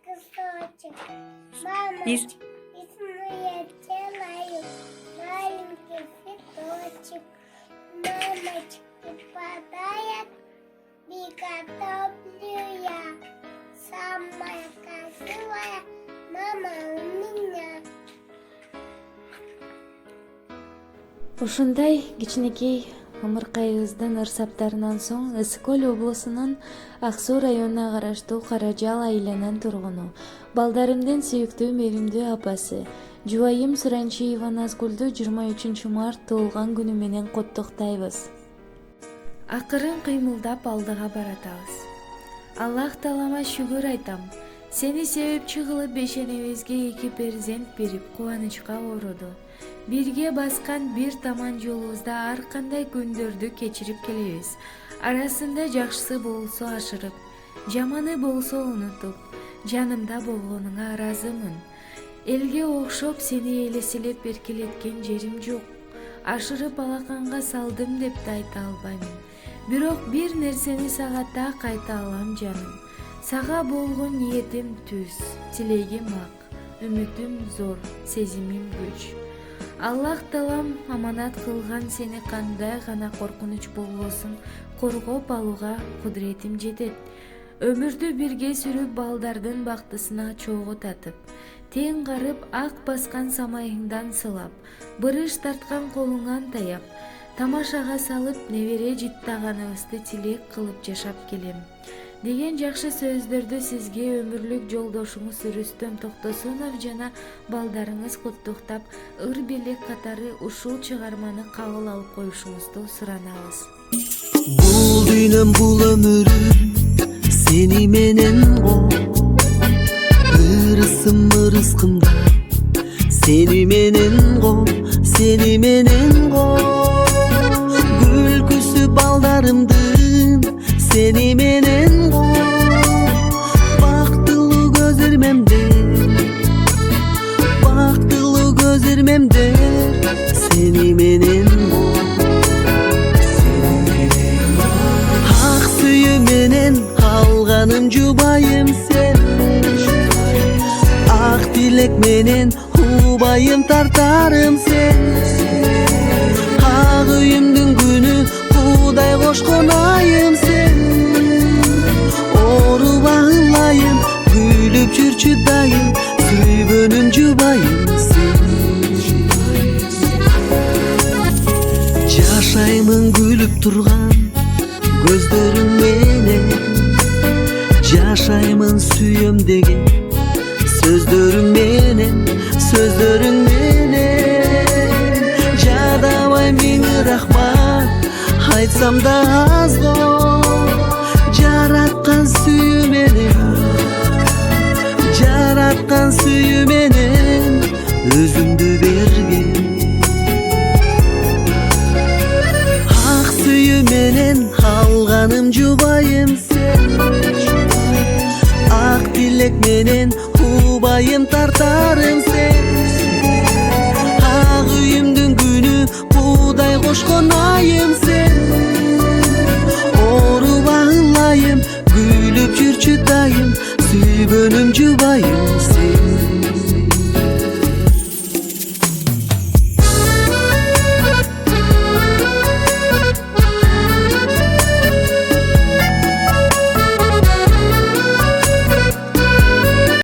кусочек. Мамочка, я делаю маленький цветочек. Мамочка попадает, и готовлю я. Самая красивая мама у меня. Ушундай кичинекей ымыркайыбыздын ырсаптарынан соң Ысык Көл облусунун Ак Суу районуна караштуу Каражал айылынын тургуну, балдарымдын сүйүктүү мээримдүү апасы Жубайым Суранчиева Назгүлдү 23 март туулган күнү менен коттуктайбыз. Акырын кыймылдап алдыга баратабыз. Аллах Таалама шүгүр айтам. Сени себепчи кылып бешенебизге 2 перзент берип кубанычка ороду. Бирге баскан бир таман жолубузда ар кандай күндөрдү кечирип келебиз. Арасында жакшысы болсо ашырып, жаманы болсо унутуп, жанымда болгонуңа ыраазымын. Элге окшоп сени элеселеп эркелеткен жерим жок. Ашырып алаканга салдым деп да айта албаймын. Бирок бир нерсени сага так айта алам жаным. Сага болгон ниетим түз, тилегим ак, үмүтүм зор, сезимим күч. Аллах Таалам аманат кылган сени кандай гана коркунуч болбосун коргоп алууга кудуретим жетет. Өмүрдү бирге сүрүп балдардын бактысына чогуу татып, тең карып ак баскан самайыңдан сылап, бырыш тарткан колуңан таяп, тамашага салып небере жыттаганыбызды тилек кылып жашап келем деген жакшы сөздөрдү сизге өмүрлүк жолдошуңуз Рүстөм Токтосунов жана балдарыңыз куттуктап, ыр белек катары ушул чыгарманы кабыл алып коюшуңузду суранабыз. Бул дүйнөм, бул өмүрүм сени менен го, ырысым ырыскымда сени менен го, сени менен го, күлкүсү балдарымдын сени менен го, бактылуу көз ирмемде сени менен го, ак сүйүү менен алганым жубайым сен, ак тилек менен убайым тартарым сен, ак үйүмдүн күнү Кудай кошкон айым сен, оорубагын айым, күлүп жүрчү дайым, сүйгөнүм жубайым сен. Жашаймын күлүп турган көздөрүң менен, жашаймын сүйөм деген сөздөрүң менен, жадабай миң рахмат айтсам да аз го, жараткан сүйүү менен өзүмдү берген, ак сүйүү менен алганым жубайым сен, ак тилек менен убайым тартарым